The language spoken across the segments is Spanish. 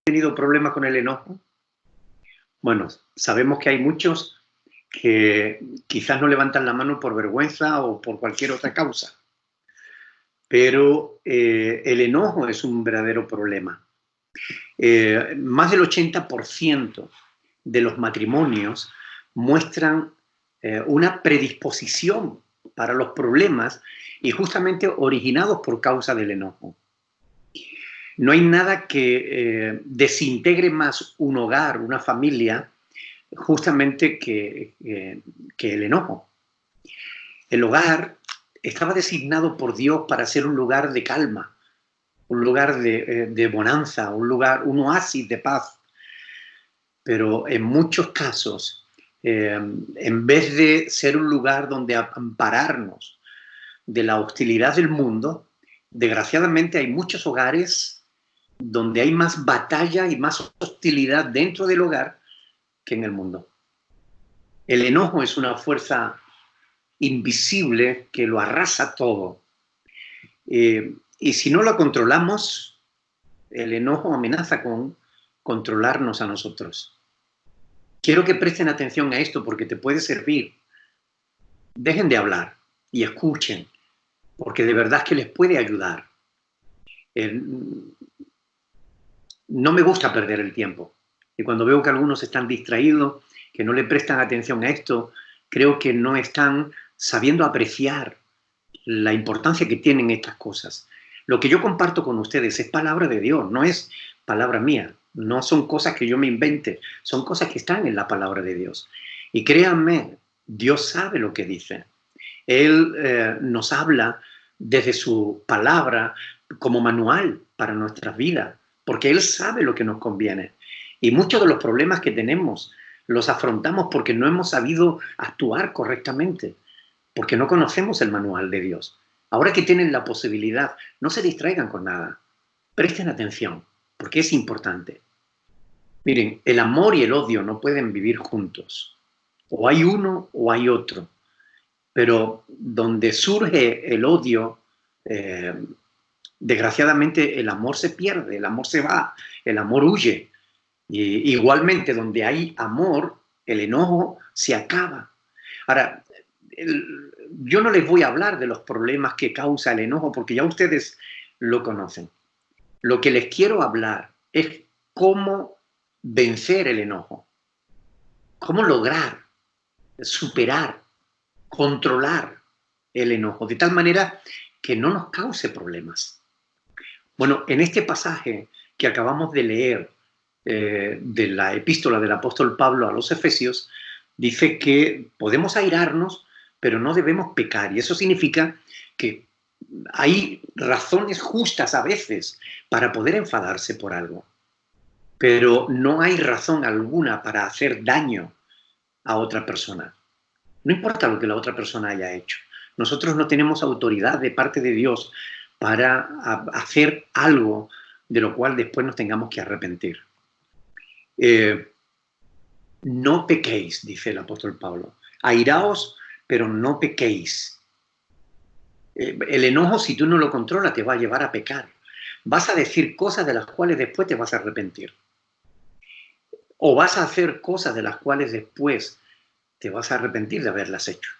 Tenido problemas con el enojo? Bueno, sabemos que hay muchos que quizás no levantan la mano por vergüenza o por cualquier otra causa, pero el enojo es un verdadero problema. Más del 80% de los matrimonios muestran una predisposición para los problemas y justamente originados por causa del enojo. No hay nada que desintegre más un hogar, una familia, justamente que el enojo. El hogar estaba designado por Dios para ser un lugar de calma, un lugar de bonanza, un oasis de paz. Pero en muchos casos, en vez de ser un lugar donde ampararnos de la hostilidad del mundo, desgraciadamente hay muchos hogares donde hay más batalla y más hostilidad dentro del hogar que en el mundo. El enojo es una fuerza invisible que lo arrasa todo. Y si no lo controlamos, el enojo amenaza con controlarnos a nosotros. Quiero que presten atención a esto porque te puede servir. Dejen de hablar y escuchen, porque de verdad que les puede ayudar. No me gusta perder el tiempo. Y cuando veo que algunos están distraídos, que no le prestan atención a esto, creo que no están sabiendo apreciar la importancia que tienen estas cosas. Lo que yo comparto con ustedes es palabra de Dios, no es palabra mía. No son cosas que yo me invente, son cosas que están en la palabra de Dios. Y créanme, Dios sabe lo que dice. Él nos habla desde su palabra como manual para nuestras vidas, porque Él sabe lo que nos conviene. Y muchos de los problemas que tenemos los afrontamos porque no hemos sabido actuar correctamente, porque no conocemos el manual de Dios. Ahora que tienen la posibilidad, no se distraigan con nada. Presten atención, porque es importante. Miren, el amor y el odio no pueden vivir juntos. O hay uno o hay otro. Pero donde surge el odio, desgraciadamente el amor se pierde, el amor se va, el amor huye. Y igualmente, donde hay amor, el enojo se acaba. Ahora, yo no les voy a hablar de los problemas que causa el enojo, porque ya ustedes lo conocen. Lo que les quiero hablar es cómo vencer el enojo, cómo lograr superar, controlar el enojo, de tal manera que no nos cause problemas. Bueno, en este pasaje que acabamos de leer de la epístola del apóstol Pablo a los Efesios, dice que podemos airarnos, pero no debemos pecar. Y eso significa que hay razones justas a veces para poder enfadarse por algo, pero no hay razón alguna para hacer daño a otra persona. No importa lo que la otra persona haya hecho. Nosotros no tenemos autoridad de parte de Dios para hacer algo de lo cual después nos tengamos que arrepentir. No pequéis, dice el apóstol Pablo. Airaos, pero no pequéis. El enojo, si tú no lo controlas, te va a llevar a pecar. Vas a decir cosas de las cuales después te vas a arrepentir. O vas a hacer cosas de las cuales después te vas a arrepentir de haberlas hecho.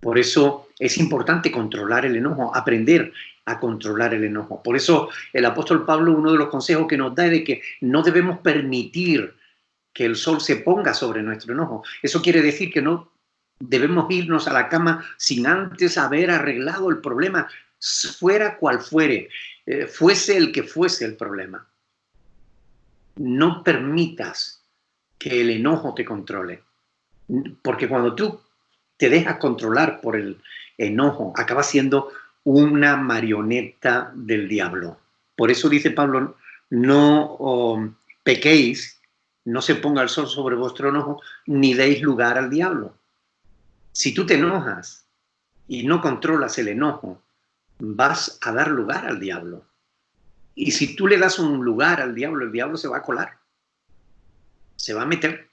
Por eso es importante controlar el enojo, aprender a controlar el enojo. Por eso el apóstol Pablo, uno de los consejos que nos da es de que no debemos permitir que el sol se ponga sobre nuestro enojo. Eso quiere decir que no debemos irnos a la cama sin antes haber arreglado el problema, fuera cual fuere, fuese el que fuese el problema. No permitas que el enojo te controle, porque cuando tú te dejas controlar por el enojo, acaba siendo una marioneta del diablo. Por eso dice Pablo, no pequéis, no se ponga el sol sobre vuestro enojo, ni deis lugar al diablo. Si tú te enojas y no controlas el enojo, vas a dar lugar al diablo. Y si tú le das un lugar al diablo, el diablo se va a colar, se va a meter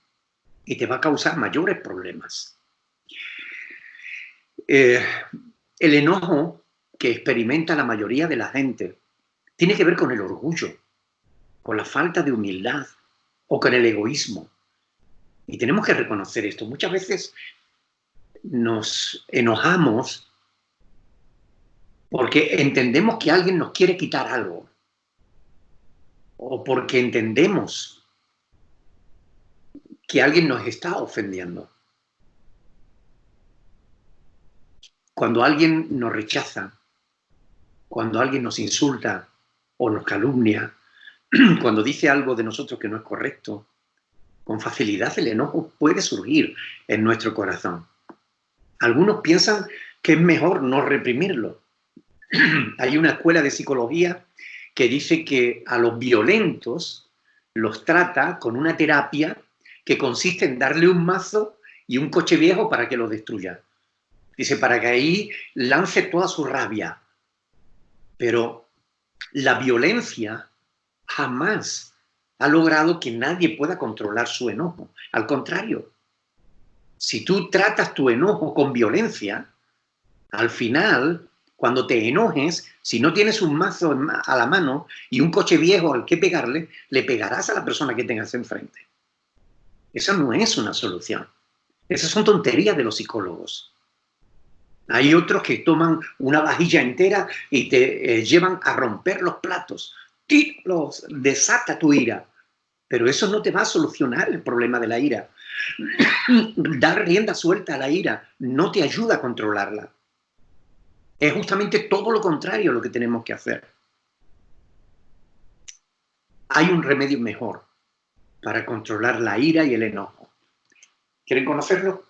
y te va a causar mayores problemas. El enojo que experimenta la mayoría de la gente tiene que ver con el orgullo. con la falta de humildad o con el egoísmo. Y tenemos que reconocer esto. Muchas veces nos enojamos porque entendemos que alguien nos quiere quitar algo, o porque entendemos que alguien nos está ofendiendo. Cuando alguien nos rechaza, cuando alguien nos insulta o nos calumnia, cuando dice algo de nosotros que no es correcto, con facilidad el enojo puede surgir en nuestro corazón. Algunos piensan que es mejor no reprimirlo. Hay una escuela de psicología que dice que a los violentos los trata con una terapia que consiste en darle un mazo y un coche viejo para que lo destruya. Dice, para que ahí lance toda su rabia. Pero la violencia jamás ha logrado que nadie pueda controlar su enojo. Al contrario, si tú tratas tu enojo con violencia, al final, cuando te enojes, si no tienes un mazo a la mano y un coche viejo al que pegarle, le pegarás a la persona que tengas enfrente. Esa no es una solución. Esas son tonterías de los psicólogos. Hay otros que toman una vajilla entera y te llevan a romper los platos. Desata tu ira. Pero eso no te va a solucionar el problema de la ira. Dar rienda suelta a la ira no te ayuda a controlarla. Es justamente todo lo contrario lo que tenemos que hacer. Hay un remedio mejor para controlar la ira y el enojo. ¿Quieren conocerlo?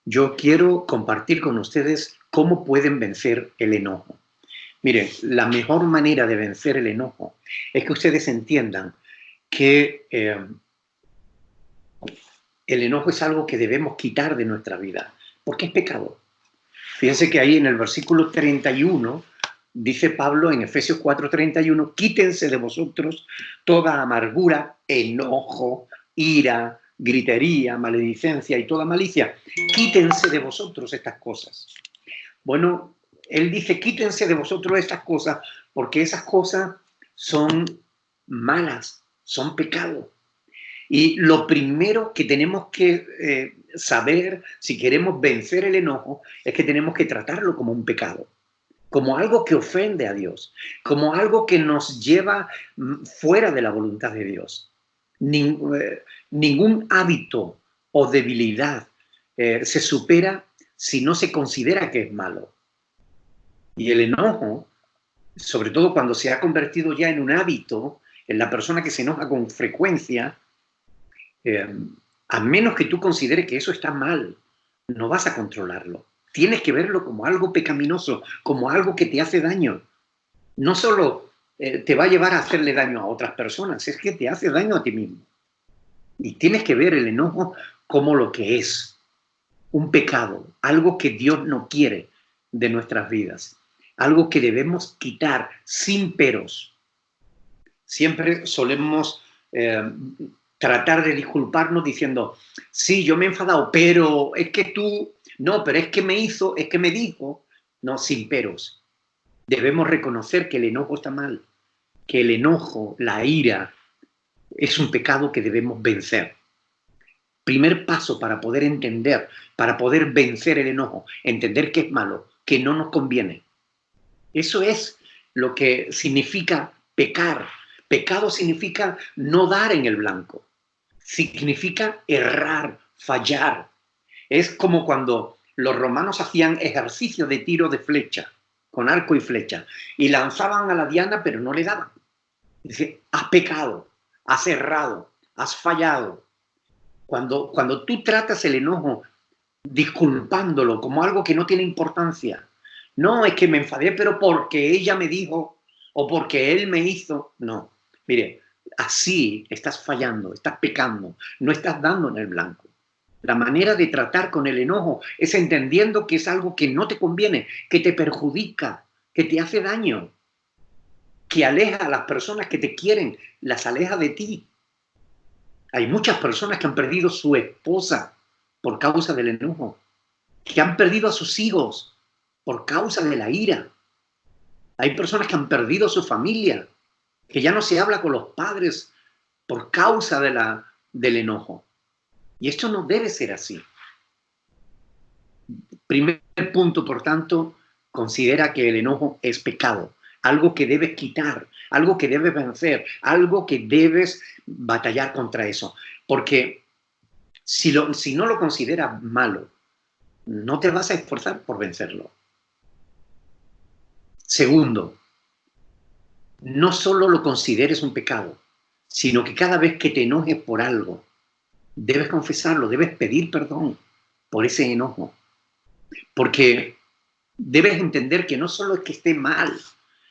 Yo quiero compartir con ustedes cómo pueden vencer el enojo. Miren, la mejor manera de vencer el enojo es que ustedes entiendan que el enojo es algo que debemos quitar de nuestra vida, porque es pecado. Fíjense que ahí en el versículo 31 dice Pablo en Efesios 4:31, quítense de vosotros toda amargura, enojo, ira, gritería, maledicencia y toda malicia. Quítense de vosotros estas cosas. Bueno, él dice, quítense de vosotros estas cosas, porque esas cosas son malas, son pecado. Y lo primero que tenemos que saber, si queremos vencer el enojo, es que tenemos que tratarlo como un pecado, como algo que ofende a Dios, como algo que nos lleva fuera de la voluntad de Dios. Ningún hábito o debilidad se supera si no se considera que es malo. Y el enojo, sobre todo cuando se ha convertido ya en un hábito, en la persona que se enoja con frecuencia, a menos que tú consideres que eso está mal, no vas a controlarlo. Tienes que verlo como algo pecaminoso, como algo que te hace daño. No solo te va a llevar a hacerle daño a otras personas, es que te hace daño a ti mismo. Y tienes que ver el enojo como lo que es, un pecado, algo que Dios no quiere de nuestras vidas, algo que debemos quitar sin peros. Siempre solemos tratar de disculparnos diciendo, sí, yo me he enfadado, pero es que tú, no, pero es que me hizo, es que me dijo, no, sin peros. Debemos reconocer que el enojo está mal, que el enojo, la ira, es un pecado que debemos vencer. Primer paso para poder entender, para poder vencer el enojo, entender que es malo, que no nos conviene. Eso es lo que significa pecar. Pecado significa no dar en el blanco. Significa errar, fallar. Es como cuando los romanos hacían ejercicio de tiro de flecha, con arco y flecha, y lanzaban a la diana, pero no le daban. Dice, has pecado, has errado, has fallado. Cuando tú tratas el enojo disculpándolo como algo que no tiene importancia, no es que me enfadé, pero porque ella me dijo o porque él me hizo, no. Mire, así estás fallando, estás pecando, no estás dando en el blanco. La manera de tratar con el enojo es entendiendo que es algo que no te conviene, que te perjudica, que te hace daño, que aleja a las personas que te quieren, las aleja de ti. Hay muchas personas que han perdido su esposa por causa del enojo, que han perdido a sus hijos por causa de la ira. Hay personas que han perdido a su familia que ya no se habla con los padres por causa del enojo. Y esto no debe ser así. Primer punto, por tanto, considera que el enojo es pecado, algo que debes quitar, algo que debes vencer, algo que debes batallar contra eso. Porque si no lo consideras malo, no te vas a esforzar por vencerlo. Segundo, no solo lo consideres un pecado, sino que cada vez que te enojes por algo, debes confesarlo, debes pedir perdón por ese enojo. Porque debes entender que no solo es que esté mal,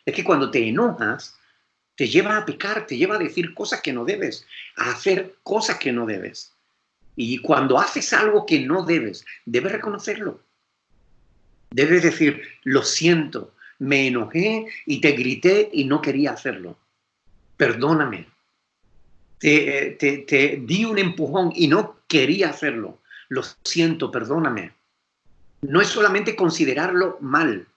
es que cuando te enojas, te lleva a pecar, te lleva a decir cosas que no debes, a hacer cosas que no debes. Y cuando haces algo que no debes, debes reconocerlo. Debes decir, lo siento, me enojé y te grité y no quería hacerlo. Perdóname. Te di un empujón y no quería hacerlo. Lo siento, perdóname. No es solamente considerarlo mal.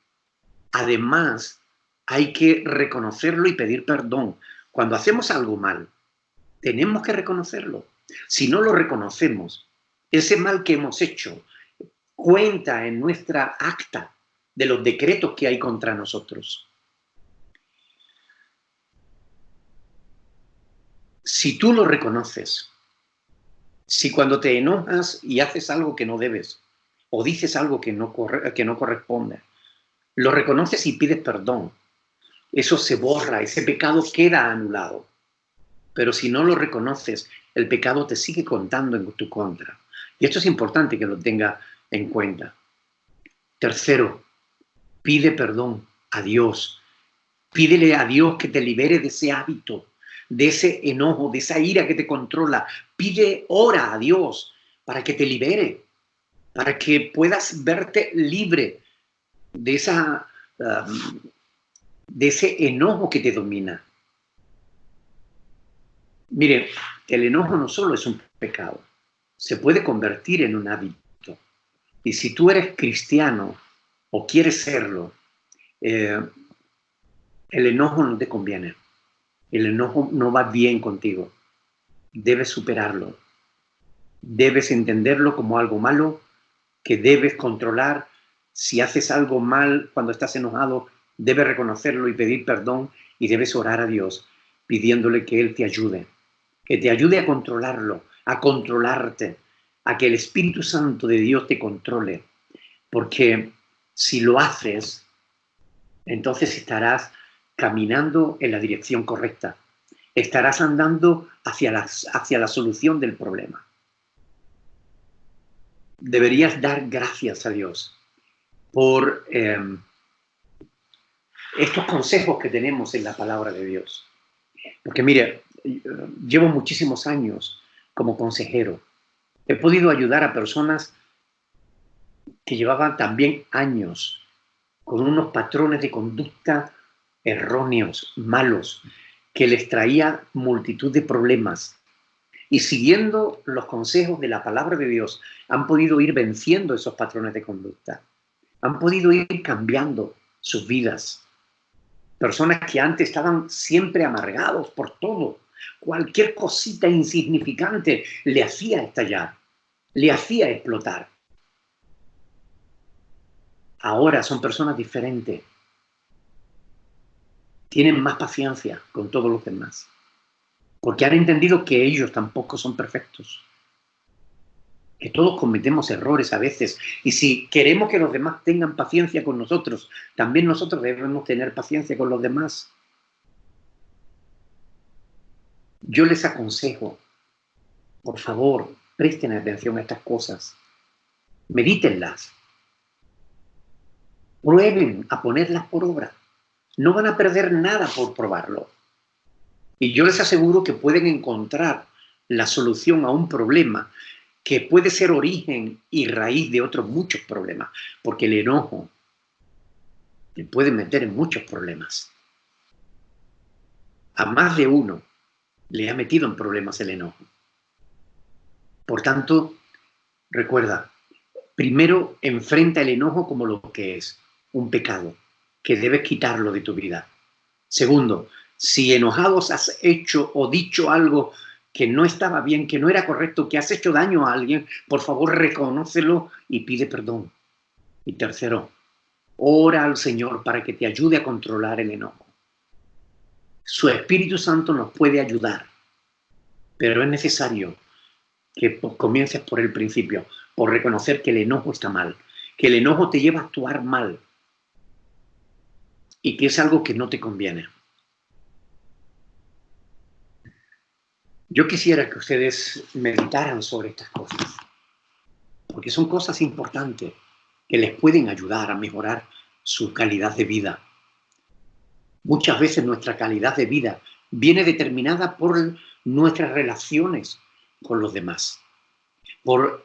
Además, hay que reconocerlo y pedir perdón. Cuando hacemos algo mal, tenemos que reconocerlo. Si no lo reconocemos, ese mal que hemos hecho cuenta en nuestra acta de los decretos que hay contra nosotros. Si tú lo reconoces, si cuando te enojas y haces algo que no debes, o dices algo que no corresponde, lo reconoces y pides perdón, eso se borra, ese pecado queda anulado. Pero si no lo reconoces, el pecado te sigue contando en tu contra. Y esto es importante que lo tenga en cuenta. Tercero, pide perdón a Dios. Pídele a Dios que te libere de ese hábito, de ese enojo, de esa ira que te controla. Ora a Dios para que te libere, para que puedas verte libre de ese enojo que te domina. Mire, el enojo no solo es un pecado, se puede convertir en un hábito. Y si tú eres cristiano o quieres serlo, el enojo no te conviene. El enojo no va bien contigo. Debes superarlo. Debes entenderlo como algo malo que debes controlar. Si haces algo mal cuando estás enojado, debes reconocerlo y pedir perdón, y debes orar a Dios pidiéndole que Él te ayude, que te ayude a controlarlo, a controlarte, a que el Espíritu Santo de Dios te controle. Porque si lo haces, entonces estarás caminando en la dirección correcta. Estarás andando hacia la solución del problema. Deberías dar gracias a Dios por estos consejos que tenemos en la palabra de Dios. Porque mire, llevo muchísimos años como consejero. He podido ayudar a personas que llevaban también años con unos patrones de conducta erróneos, malos, que les traía multitud de problemas. Y siguiendo los consejos de la palabra de Dios, han podido ir venciendo esos patrones de conducta. Han podido ir cambiando sus vidas. Personas que antes estaban siempre amargados por todo. Cualquier cosita insignificante le hacía estallar, le hacía explotar. Ahora son personas diferentes. Tienen más paciencia con todos los demás. Porque han entendido que ellos tampoco son perfectos. Que todos cometemos errores a veces. Y si queremos que los demás tengan paciencia con nosotros, también nosotros debemos tener paciencia con los demás. Yo les aconsejo, por favor, presten atención a estas cosas. Medítenlas. Prueben a ponerlas por obra. No van a perder nada por probarlo. Y yo les aseguro que pueden encontrar la solución a un problema que puede ser origen y raíz de otros muchos problemas, porque el enojo te puede meter en muchos problemas. A más de uno le ha metido en problemas el enojo. Por tanto, recuerda, primero enfrenta el enojo como lo que es, un pecado, que debes quitarlo de tu vida. Segundo, Si enojados has hecho o dicho algo que no estaba bien, que no era correcto, que has hecho daño a alguien, por favor reconócelo y pide perdón. Y tercero, ora al Señor para que te ayude a controlar el enojo. Su Espíritu Santo nos puede ayudar, pero es necesario que comiences por el principio, por reconocer que el enojo está mal, que el enojo te lleva a actuar mal y que es algo que no te conviene. Yo quisiera que ustedes meditaran sobre estas cosas, porque son cosas importantes que les pueden ayudar a mejorar su calidad de vida. Muchas veces nuestra calidad de vida viene determinada por nuestras relaciones con los demás, por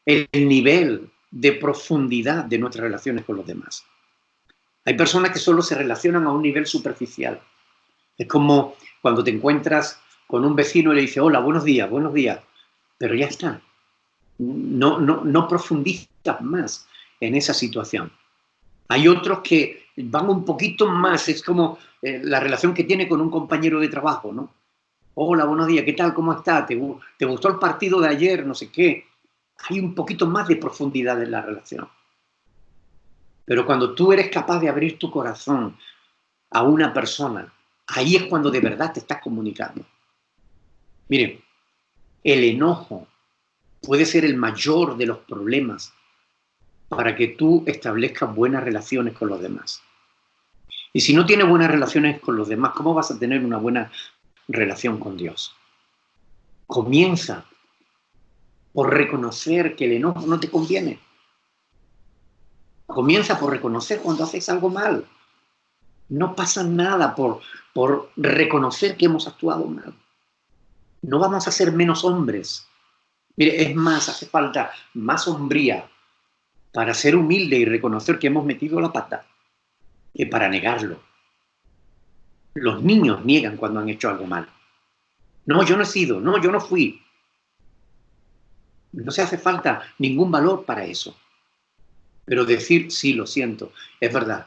el nivel de profundidad de nuestras relaciones con los demás. Hay personas que solo se relacionan a un nivel superficial. Es como cuando te encuentras con un vecino y le dices, hola, buenos días, pero ya está. No profundizas más en esa situación. Hay otros que van un poquito más, es como la relación que tiene con un compañero de trabajo, ¿no? Hola, buenos días, ¿qué tal? ¿Cómo está? ¿Te gustó el partido de ayer? No sé qué. Hay un poquito más de profundidad en la relación. Pero cuando tú eres capaz de abrir tu corazón a una persona, ahí es cuando de verdad te estás comunicando. Miren, el enojo puede ser el mayor de los problemas para que tú establezcas buenas relaciones con los demás. Y si no tienes buenas relaciones con los demás, ¿cómo vas a tener una buena relación con Dios? Comienza por reconocer que el enojo no te conviene. Comienza por reconocer cuando haces algo mal. No pasa nada por reconocer que hemos actuado mal. No vamos a ser menos hombres. Mire, es más, hace falta más hombría para ser humilde y reconocer que hemos metido la pata que para negarlo. Los niños niegan cuando han hecho algo mal. No, yo no he sido, no, yo no fui. No se hace falta ningún valor para eso. Pero decir, sí, lo siento, es verdad,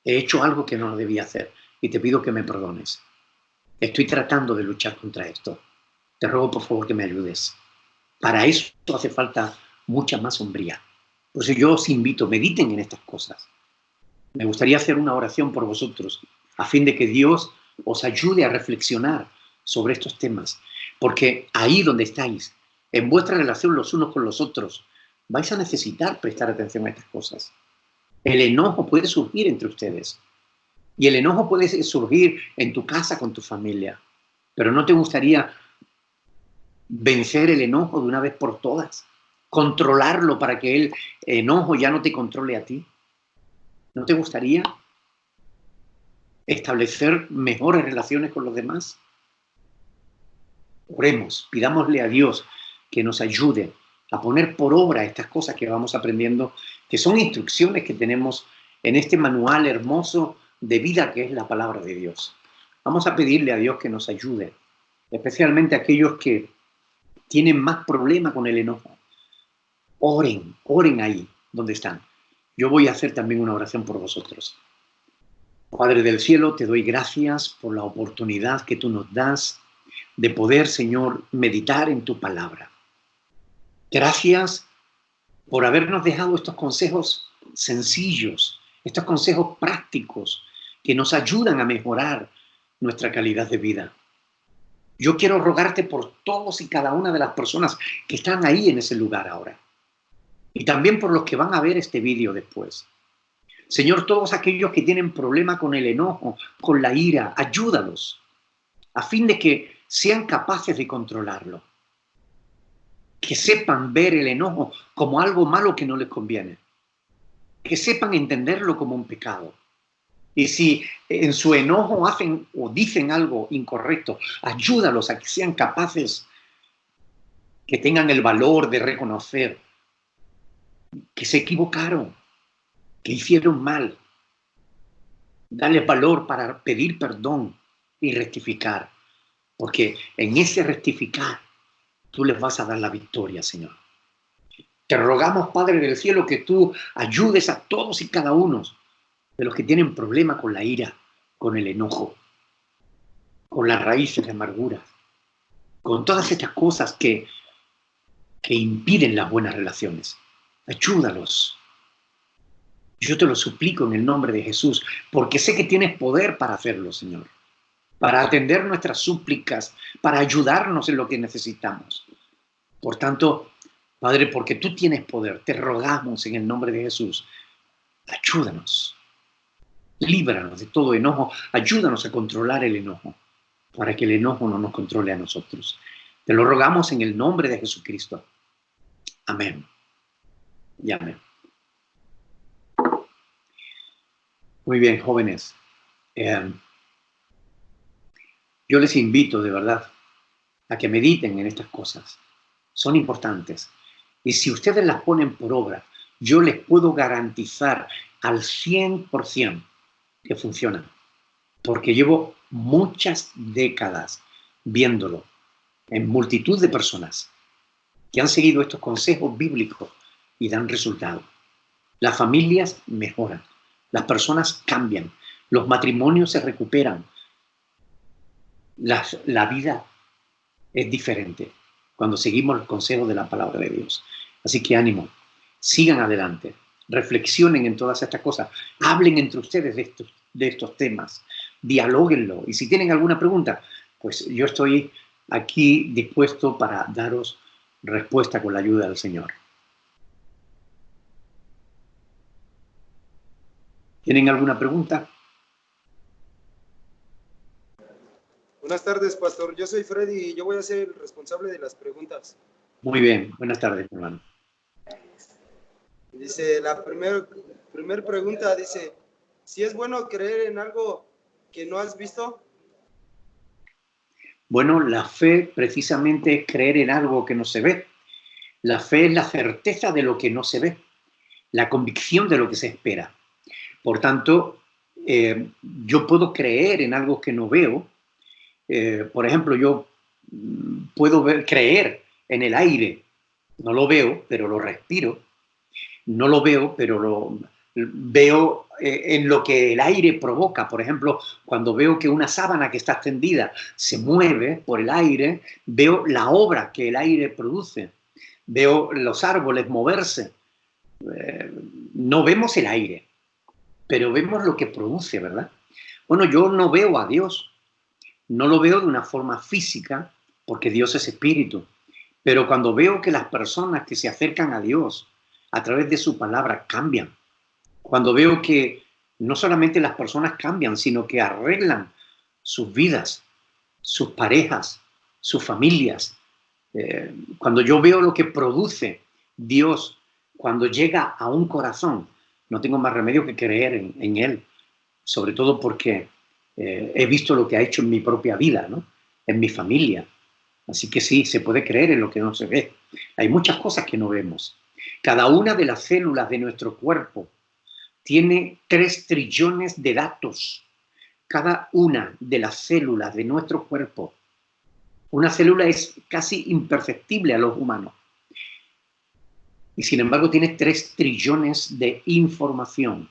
he hecho algo que no lo debía hacer y te pido que me perdones. Estoy tratando de luchar contra esto. Te ruego, por favor, que me ayudes. Para eso hace falta mucha más hombría. Por eso yo os invito, mediten en estas cosas. Me gustaría hacer una oración por vosotros, a fin de que Dios os ayude a reflexionar sobre estos temas. Porque ahí donde estáis, en vuestra relación los unos con los otros, vais a necesitar prestar atención a estas cosas. El enojo puede surgir entre ustedes. Y el enojo puede surgir en tu casa con tu familia. Pero ¿no te gustaría vencer el enojo de una vez por todas? Controlarlo para que el enojo ya no te controle a ti. ¿No te gustaría establecer mejores relaciones con los demás? Oremos, pidámosle a Dios que nos ayude a poner por obra estas cosas que vamos aprendiendo, que son instrucciones que tenemos en este manual hermoso de vida que es la palabra de Dios. Vamos a pedirle a Dios que nos ayude, especialmente aquellos que tienen más problema con el enojo. Oren ahí donde están. Yo voy a hacer también una oración por vosotros. Padre del cielo, te doy gracias por la oportunidad que tú nos das de poder, Señor, meditar en tu palabra. Gracias por habernos dejado estos consejos sencillos, estos consejos prácticos que nos ayudan a mejorar nuestra calidad de vida. Yo quiero rogarte por todos y cada una de las personas que están ahí en ese lugar ahora. Y también por los que van a ver este vídeo después. Señor, todos aquellos que tienen problema con el enojo, con la ira, ayúdalos a fin de que sean capaces de controlarlo. Que sepan ver el enojo como algo malo que no les conviene. Que sepan entenderlo como un pecado. Y si en su enojo hacen o dicen algo incorrecto, ayúdalos a que sean capaces, que tengan el valor de reconocer que se equivocaron, que hicieron mal. Dale valor para pedir perdón y rectificar, porque en ese rectificar tú les vas a dar la victoria, Señor. Te rogamos, Padre del cielo, que tú ayudes a todos y cada uno de los que tienen problema con la ira, con el enojo. con las raíces de amargura, con todas estas cosas que impiden las buenas relaciones. Ayúdalos. Yo te lo suplico en el nombre de Jesús, porque sé que tienes poder para hacerlo, Señor, para atender nuestras súplicas, para ayudarnos en lo que necesitamos. Por tanto, Padre, porque tú tienes poder, te rogamos en el nombre de Jesús, ayúdanos, líbranos de todo enojo, ayúdanos a controlar el enojo, para que el enojo no nos controle a nosotros. Te lo rogamos en el nombre de Jesucristo. Amén. Y amén. Muy bien, jóvenes. Yo les invito de verdad a que mediten en estas cosas. Son importantes. Y si ustedes las ponen por obra, yo les puedo garantizar al 100% que funcionan. Porque llevo muchas décadas viéndolo en multitud de personas que han seguido estos consejos bíblicos y dan resultado. Las familias mejoran, las personas cambian, los matrimonios se recuperan, la vida es diferente cuando seguimos los consejos de la palabra de Dios. Así que ánimo, sigan adelante, reflexionen en todas estas cosas, hablen entre ustedes de estos temas, dialóguenlo. Y si tienen alguna pregunta, pues yo estoy aquí dispuesto para daros respuesta con la ayuda del Señor. ¿Tienen alguna pregunta? Buenas tardes, pastor. Yo soy Freddy y yo voy a ser el responsable de las preguntas. Muy bien. Buenas tardes, hermano. Dice, la primer pregunta dice, ¿si es bueno creer en algo que no has visto? Bueno, la fe precisamente es creer en algo que no se ve. La fe es la certeza de lo que no se ve, la convicción de lo que se espera. Por tanto, yo puedo creer en algo que no veo. Por ejemplo, yo puedo creer en el aire. No lo veo, pero lo respiro. No lo veo, pero lo veo en lo que el aire provoca. Por ejemplo, cuando veo que una sábana que está extendida se mueve por el aire, veo la obra que el aire produce. Veo los árboles moverse. No vemos el aire, pero vemos lo que produce, ¿verdad? Bueno, yo no veo a Dios. No lo veo de una forma física, porque Dios es espíritu. Pero cuando veo que las personas que se acercan a Dios a través de su palabra cambian, cuando veo que no solamente las personas cambian, sino que arreglan sus vidas, sus parejas, sus familias, cuando yo veo lo que produce Dios cuando llega a un corazón, no tengo más remedio que creer en Él, sobre todo porque he visto lo que ha hecho en mi propia vida, ¿no? En mi familia. Así que sí, se puede creer en lo que no se ve. Hay muchas cosas que no vemos. Cada una de las células de nuestro cuerpo tiene 3 trillones de datos. Cada una de las células de nuestro cuerpo. Una célula es casi imperceptible a los humanos. Y sin embargo tiene 3 trillones de información.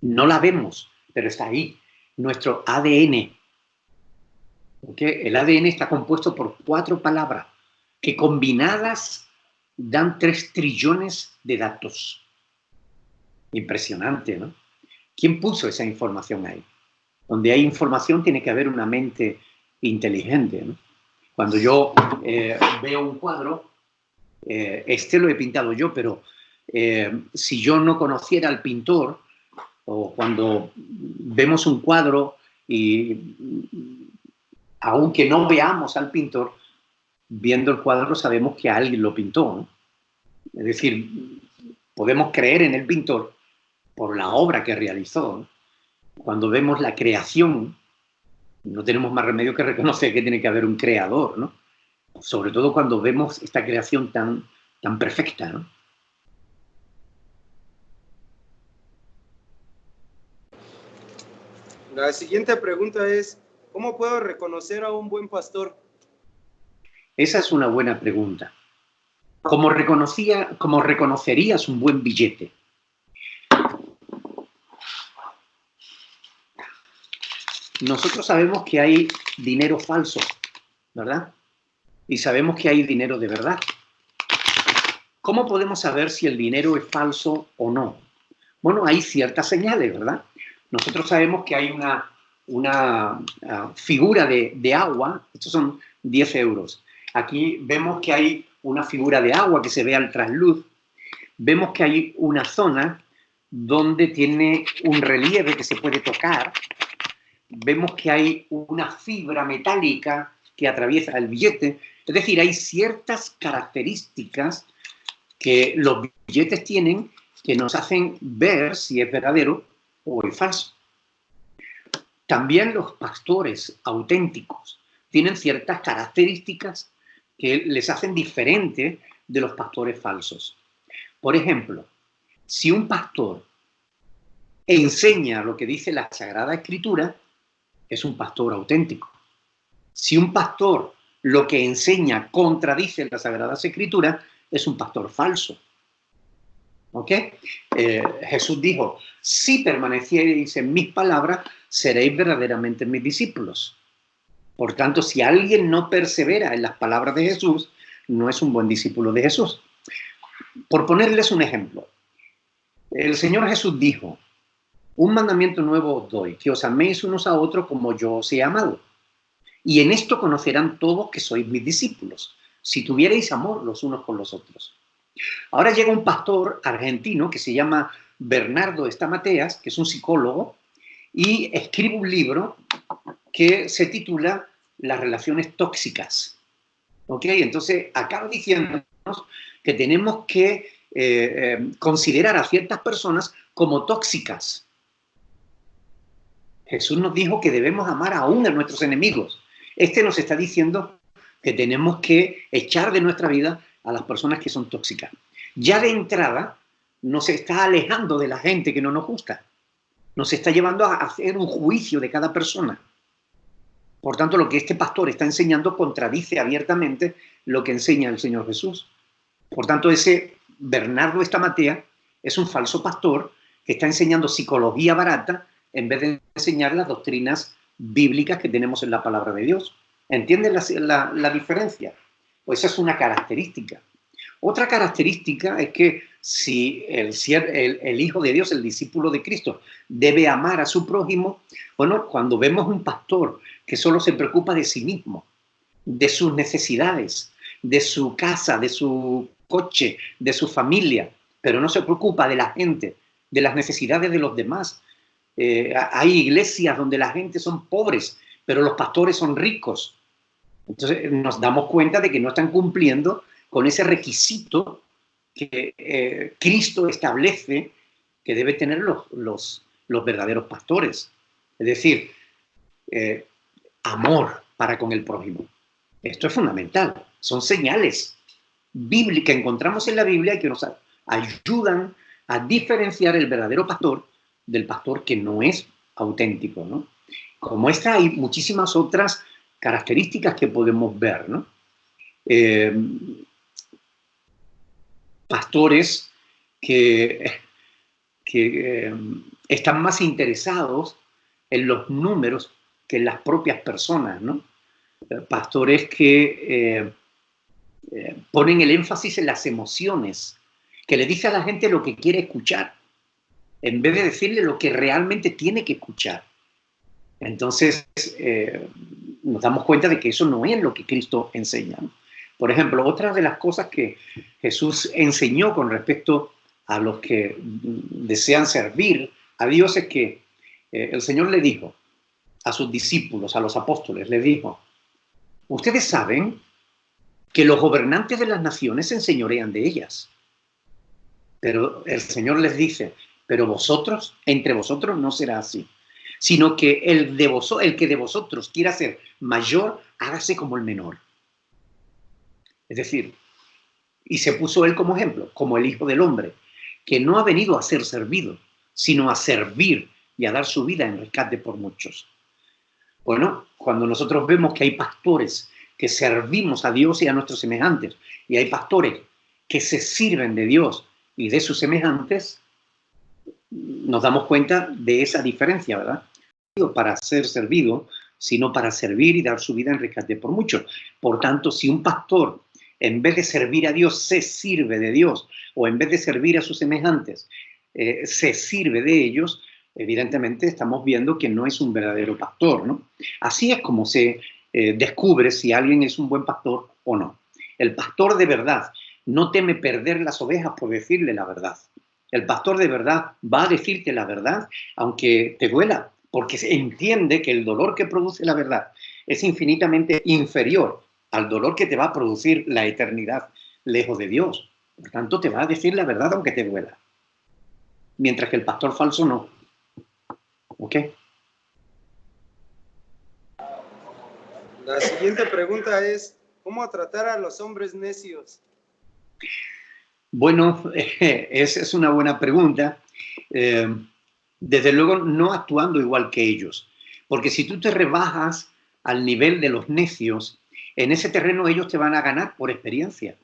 No la vemos, pero está ahí. Nuestro ADN. ¿Okay? El ADN está compuesto por 4 palabras que combinadas dan 3 trillones de datos. Impresionante, ¿no? ¿Quién puso esa información ahí? Donde hay información tiene que haber una mente inteligente, ¿no? Cuando yo veo un cuadro, este lo he pintado yo, pero si yo no conociera al pintor, o cuando vemos un cuadro y aunque no veamos al pintor, viendo el cuadro sabemos que alguien lo pintó, ¿no? Es decir, podemos creer en el pintor por la obra que realizó, ¿no? Cuando vemos la creación, no tenemos más remedio que reconocer que tiene que haber un creador, ¿no? Sobre todo cuando vemos esta creación tan perfecta, ¿no? La siguiente pregunta es, ¿cómo puedo reconocer a un buen pastor? Esa es una buena pregunta. ¿Cómo reconocerías un buen billete? nosotros sabemos que hay dinero falso, ¿verdad? Y sabemos que hay dinero de verdad. ¿Cómo podemos saber si el dinero es falso o no? Bueno, hay ciertas señales, ¿verdad? Nosotros sabemos que hay una figura de agua, estos son 10 euros. Aquí vemos que hay una figura de agua que se ve al trasluz. Vemos que hay una zona donde tiene un relieve que se puede tocar. Vemos que hay una fibra metálica que atraviesa el billete. Es decir, hay ciertas características que los billetes tienen que nos hacen ver si es verdadero o es falso. También los pastores auténticos tienen ciertas características que les hacen diferentes de los pastores falsos. Por ejemplo, si un pastor enseña lo que dice la Sagrada Escritura, es un pastor auténtico. Si un pastor lo que enseña contradice las Sagradas Escrituras, es un pastor falso. ¿Ok? Jesús dijo, si permaneciereis en mis palabras, seréis verdaderamente mis discípulos. Por tanto, si alguien no persevera en las palabras de Jesús, no es un buen discípulo de Jesús. Por ponerles un ejemplo, el Señor Jesús dijo, un mandamiento nuevo os doy, que os améis unos a otros como yo os he amado. Y en esto conocerán todos que sois mis discípulos, si tuvierais amor los unos con los otros. Ahora llega un pastor argentino que se llama Bernardo Estamateas, que es un psicólogo, y escribe un libro que se titula Las relaciones tóxicas. ¿Ok? Entonces acaba diciéndonos que tenemos que considerar a ciertas personas como tóxicas. Jesús nos dijo que debemos amar aún a nuestros enemigos. Este nos está diciendo que tenemos que echar de nuestra vida a las personas que son tóxicas. Ya de entrada nos está alejando de la gente que no nos gusta. Nos está llevando a hacer un juicio de cada persona. Por tanto, lo que este pastor está enseñando contradice abiertamente lo que enseña el Señor Jesús. Por tanto, ese Bernardo Estamatea es un falso pastor que está enseñando psicología barata en vez de enseñar las doctrinas bíblicas que tenemos en la palabra de Dios. ¿Entienden la diferencia? Pues esa es una característica. Otra característica es que si el Hijo de Dios, el discípulo de Cristo, debe amar a su prójimo, bueno, cuando vemos un pastor que solo se preocupa de sí mismo, de sus necesidades, de su casa, de su coche, de su familia, pero no se preocupa de la gente, de las necesidades de los demás. Hay iglesias donde la gente son pobres, pero los pastores son ricos. Entonces nos damos cuenta de que no están cumpliendo con ese requisito que Cristo establece que debe tener los verdaderos pastores. Es decir, amor para con el prójimo. Esto es fundamental. Son señales bíblicas que encontramos en la Biblia y que nos ayudan a diferenciar el verdadero pastor del pastor que no es auténtico, ¿no? Como esta hay muchísimas otras características que podemos ver, ¿no? Pastores que están más interesados en los números que en las propias personas, ¿no? Pastores que ponen el énfasis en las emociones, que le dice a la gente lo que quiere escuchar, en vez de decirle lo que realmente tiene que escuchar. Entonces, nos damos cuenta de que eso no es lo que Cristo enseña, ¿no? Por ejemplo, otra de las cosas que Jesús enseñó con respecto a los que desean servir a Dios es que el Señor le dijo a sus discípulos, a los apóstoles, le dijo, ustedes saben que los gobernantes de las naciones se enseñorean de ellas. Pero el Señor les dice, pero vosotros, entre vosotros no será así, sino que el que de vosotros quiera ser mayor, hágase como el menor. Es decir, y se puso él como ejemplo, como el Hijo del Hombre, que no ha venido a ser servido, sino a servir y a dar su vida en rescate por muchos. Bueno, cuando nosotros vemos que hay pastores que servimos a Dios y a nuestros semejantes, y hay pastores que se sirven de Dios y de sus semejantes, nos damos cuenta de esa diferencia, ¿verdad? para ser servido, sino para servir y dar su vida en rescate por muchos. Por tanto, si un pastor, en vez de servir a Dios, se sirve de Dios, o en vez de servir a sus semejantes, se sirve de ellos, evidentemente estamos viendo que no es un verdadero pastor, ¿no? Así es como se descubre si alguien es un buen pastor o no. El pastor de verdad no teme perder las ovejas por decirle la verdad. El pastor de verdad va a decirte la verdad, aunque te duela, porque entiende que el dolor que produce la verdad es infinitamente inferior al dolor que te va a producir la eternidad lejos de Dios. Por tanto, te va a decir la verdad aunque te duela. Mientras que el pastor falso no. ¿Ok? La siguiente pregunta es, ¿cómo tratar a los hombres necios? Bueno, esa es una buena pregunta. Desde luego, no actuando igual que ellos. Porque si tú te rebajas al nivel de los necios, en ese terreno ellos te van a ganar por experiencia.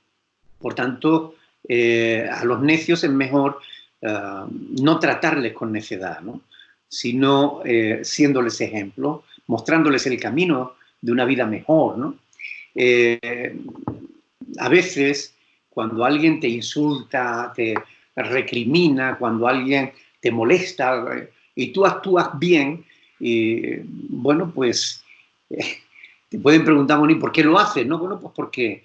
Por tanto, a los necios es mejor no tratarles con necedad, ¿no? Sino siéndoles ejemplo, mostrándoles el camino de una vida mejor, ¿no? A veces, cuando alguien te insulta, te recrimina, cuando alguien te molesta y tú actúas bien, bueno, pues te pueden preguntar, bueno, ¿y por qué lo haces? No, bueno, pues porque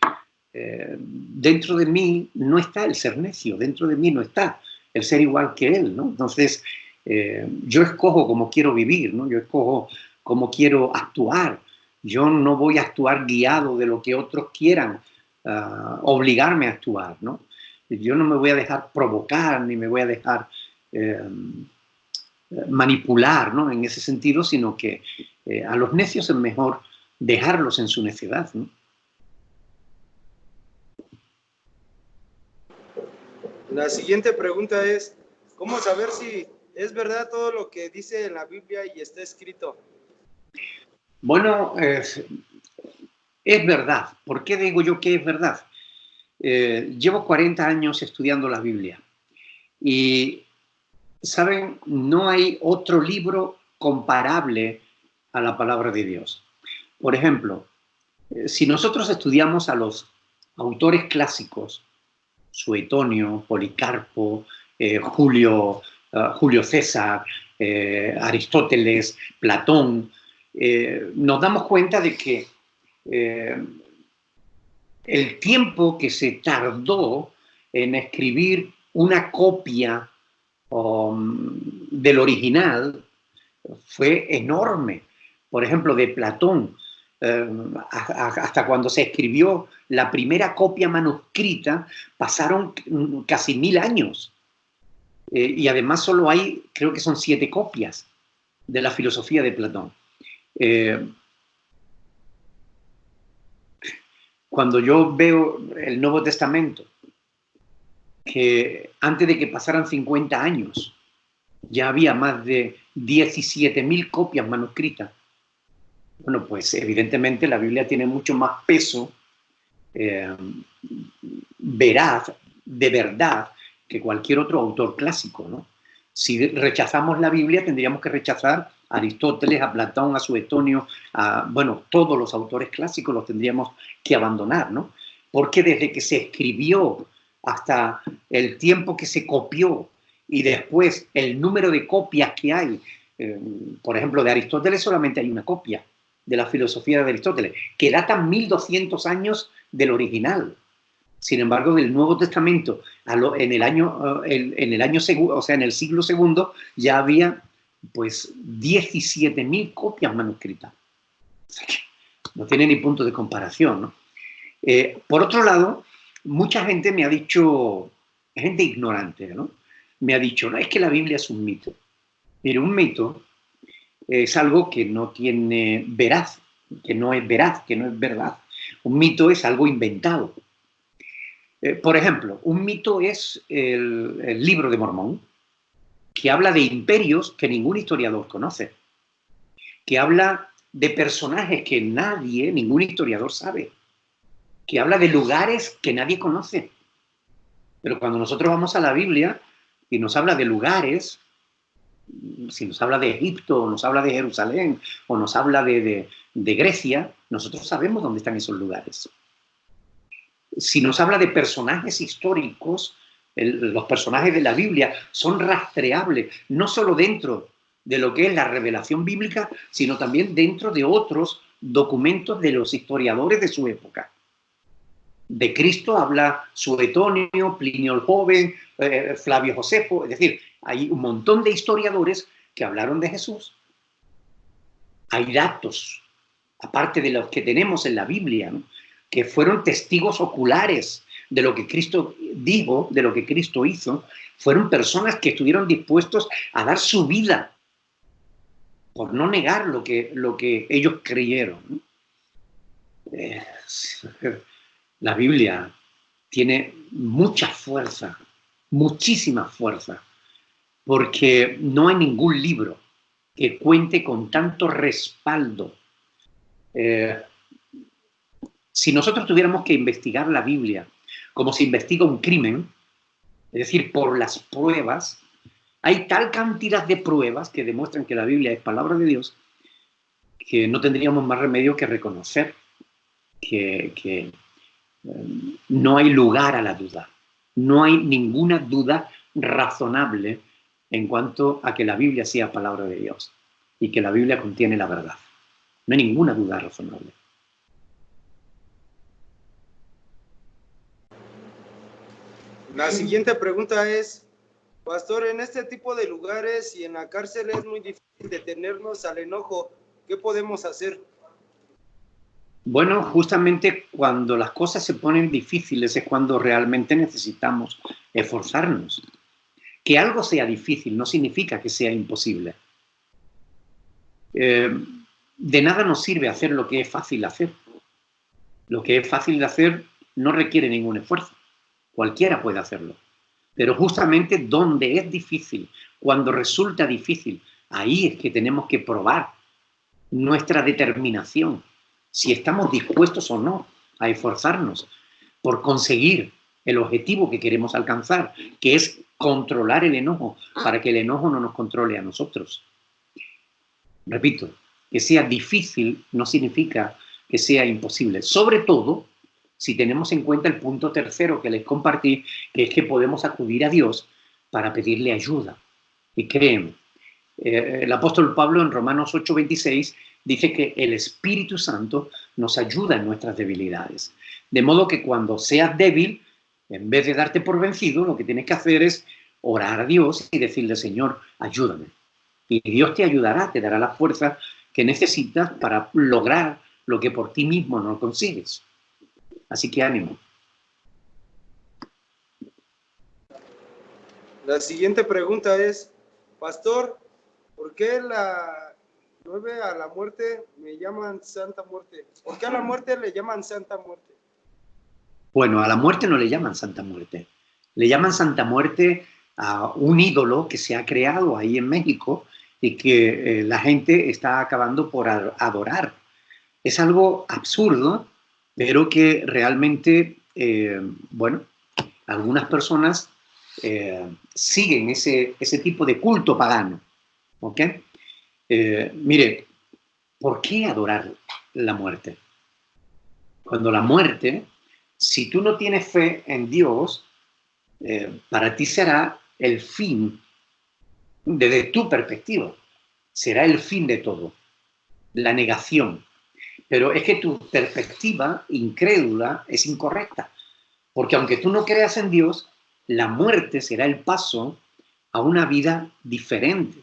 dentro de mí no está el ser necio, dentro de mí no está el ser igual que él, ¿no? Entonces, yo escojo cómo quiero vivir, ¿no? Yo escojo cómo quiero actuar. Yo no voy a actuar guiado de lo que otros quieran obligarme a actuar, ¿no? Yo no me voy a dejar provocar ni me voy a dejar manipular, ¿no? En ese sentido, sino que a los necios es mejor dejarlos en su necedad, ¿no? La siguiente pregunta es, ¿cómo saber si es verdad todo lo que dice en la Biblia y está escrito? Bueno, es verdad. ¿Por qué digo yo que es verdad? Llevo 40 años estudiando la Biblia y, ¿saben? No hay otro libro comparable a la palabra de Dios. Por ejemplo, si nosotros estudiamos a los autores clásicos, Suetonio, Policarpo, Julio César, Aristóteles, Platón, nos damos cuenta de que el tiempo que se tardó en escribir una copia del original fue enorme. Por ejemplo, de Platón, hasta cuando se escribió la primera copia manuscrita, pasaron casi 1000 años. Y además solo hay, creo que son 7 copias de la filosofía de Platón. Cuando yo veo el Nuevo Testamento, que antes de que pasaran 50 años, ya había más de 17.000 copias manuscritas. Bueno, pues evidentemente la Biblia tiene mucho más peso veraz, de verdad, que cualquier otro autor clásico, ¿no? Si rechazamos la Biblia, tendríamos que rechazar a Aristóteles, a Platón, a Suetonio, bueno, todos los autores clásicos los tendríamos que abandonar, ¿no? Porque desde que se escribió hasta el tiempo que se copió y después el número de copias que hay, por ejemplo, de Aristóteles solamente hay una copia de la filosofía de Aristóteles, que data 1200 años del original. Sin embargo, del Nuevo Testamento, en el año segundo, o sea, en el siglo segundo, ya había pues 17.000 copias manuscritas. O sea, que no tiene ni punto de comparación, ¿no? Por otro lado, mucha gente me ha dicho, gente ignorante, ¿no? Me ha dicho, no, es que la Biblia es un mito. Mire, un mito es algo que no tiene veraz, que no es veraz, que no es verdad. Un mito es algo inventado. Por ejemplo, un mito es el Libro de Mormón, que habla de imperios que ningún historiador conoce, que habla de personajes que nadie, ningún historiador sabe, que habla de lugares que nadie conoce. Pero cuando nosotros vamos a la Biblia y nos habla de lugares, Si nos habla de Egipto, o nos habla de Jerusalén, o nos habla de Grecia, nosotros sabemos dónde están esos lugares. Si nos habla de personajes históricos, los personajes de la Biblia son rastreables, no solo dentro de lo que es la revelación bíblica, sino también dentro de otros documentos de los historiadores de su época. De Cristo habla Suetonio, Plinio el Joven, Flavio Josefo, es decir, hay un montón de historiadores que hablaron de Jesús. Hay datos, aparte de los que tenemos en la Biblia, ¿no?, que fueron testigos oculares de lo que Cristo dijo, de lo que Cristo hizo. Fueron personas que estuvieron dispuestos a dar su vida por no negar lo que ellos creyeron, ¿no? La Biblia tiene mucha fuerza, muchísima fuerza, porque no hay ningún libro que cuente con tanto respaldo. Si nosotros tuviéramos que investigar la Biblia como se investiga un crimen, es decir, por las pruebas, hay tal cantidad de pruebas que demuestran que la Biblia es palabra de Dios, que no tendríamos más remedio que reconocer que no hay lugar a la duda. No hay ninguna duda razonable en cuanto a que la Biblia sea palabra de Dios y que la Biblia contiene la verdad. No hay ninguna duda razonable. La siguiente pregunta es, pastor, en este tipo de lugares y en la cárcel es muy difícil detenernos al enojo. ¿Qué podemos hacer? Bueno, justamente cuando las cosas se ponen difíciles es cuando realmente necesitamos esforzarnos. Que algo sea difícil no significa que sea imposible. De nada nos sirve hacer lo que es fácil hacer. Lo que es fácil de hacer no requiere ningún esfuerzo. Cualquiera puede hacerlo. Pero justamente donde es difícil, cuando resulta difícil, ahí es que tenemos que probar nuestra determinación, si estamos dispuestos o no a esforzarnos por conseguir el objetivo que queremos alcanzar, que es controlar el enojo, para que el enojo no nos controle a nosotros. Repito, que sea difícil no significa que sea imposible, sobre todo si tenemos en cuenta el punto tercero que les compartí, que es que podemos acudir a Dios para pedirle ayuda. Y créeme, el apóstol Pablo en Romanos 8:26 dice que el Espíritu Santo nos ayuda en nuestras debilidades. De modo que cuando seas débil, en vez de darte por vencido, lo que tienes que hacer es orar a Dios y decirle, Señor, ayúdame. Y Dios te ayudará, te dará la fuerza que necesitas para lograr lo que por ti mismo no consigues. Así que ánimo. La siguiente pregunta es, pastor, ¿por qué la 9 a la muerte me llaman Santa Muerte? ¿Por qué a la muerte le llaman Santa Muerte? Bueno, a la muerte no le llaman Santa Muerte. Le llaman Santa Muerte a un ídolo que se ha creado ahí en México y que la gente está acabando por adorar. Es algo absurdo, pero que realmente, bueno, algunas personas siguen ese tipo de culto pagano. ¿Ok? Mire, ¿por qué adorar la muerte? Cuando la muerte, si tú no tienes fe en Dios, para ti será el fin, desde tu perspectiva, será el fin de todo, la negación. Pero es que tu perspectiva incrédula es incorrecta, porque aunque tú no creas en Dios, la muerte será el paso a una vida diferente.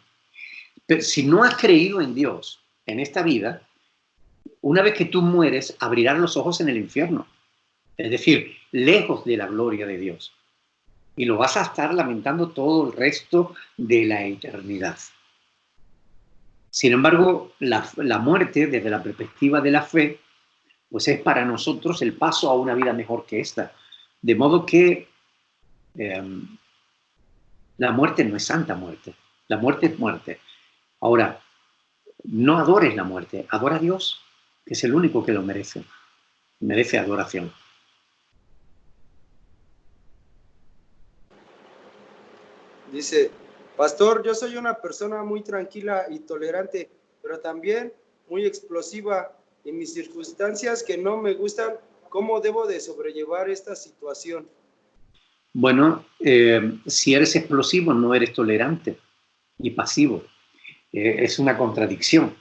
Pero si no has creído en Dios en esta vida, una vez que tú mueres, abrirás los ojos en el infierno, es decir, lejos de la gloria de Dios. Y lo vas a estar lamentando todo el resto de la eternidad. Sin embargo, la muerte, desde la perspectiva de la fe, pues es para nosotros el paso a una vida mejor que esta. De modo que la muerte no es santa muerte. La muerte es muerte. Ahora, no adores la muerte, adora a Dios, que es el único que lo merece. Merece adoración. Dice, Pastor, yo soy una persona muy tranquila y tolerante, pero también muy explosiva. En mis circunstancias que no me gustan, ¿cómo debo de sobrellevar esta situación? Bueno, si eres explosivo, no eres tolerante y pasivo. Es una contradicción.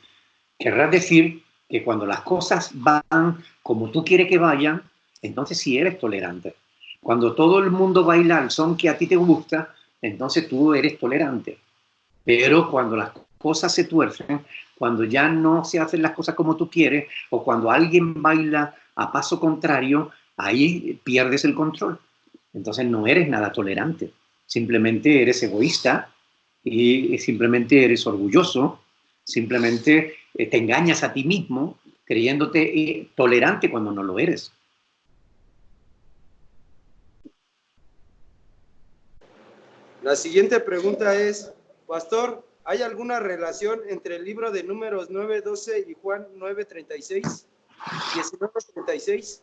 Querrás decir que cuando las cosas van como tú quieres que vayan, entonces sí eres tolerante. Cuando todo el mundo baila al son que a ti te gusta, entonces tú eres tolerante. Pero cuando las cosas se tuercen, cuando ya no se hacen las cosas como tú quieres, o cuando alguien baila a paso contrario, ahí pierdes el control. Entonces no eres nada tolerante. Simplemente eres egoísta y simplemente eres orgulloso, simplemente te engañas a ti mismo creyéndote tolerante cuando no lo eres. La siguiente pregunta es, Pastor, ¿hay alguna relación entre el libro de Números 9:12 y Juan 9:36? 19:36.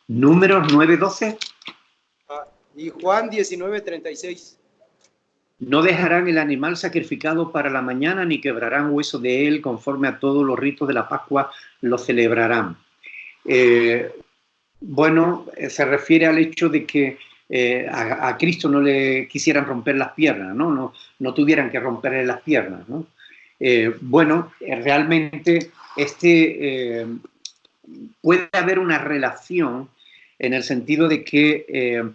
Números 9:12. Y Juan 19:36. No dejarán el animal sacrificado para la mañana, ni quebrarán hueso de él, conforme a todos los ritos de la Pascua lo celebrarán. Bueno, se refiere al hecho de que a Cristo no le quisieran romper las piernas, no tuvieran que romperle las piernas, ¿no? Realmente puede haber una relación en el sentido de que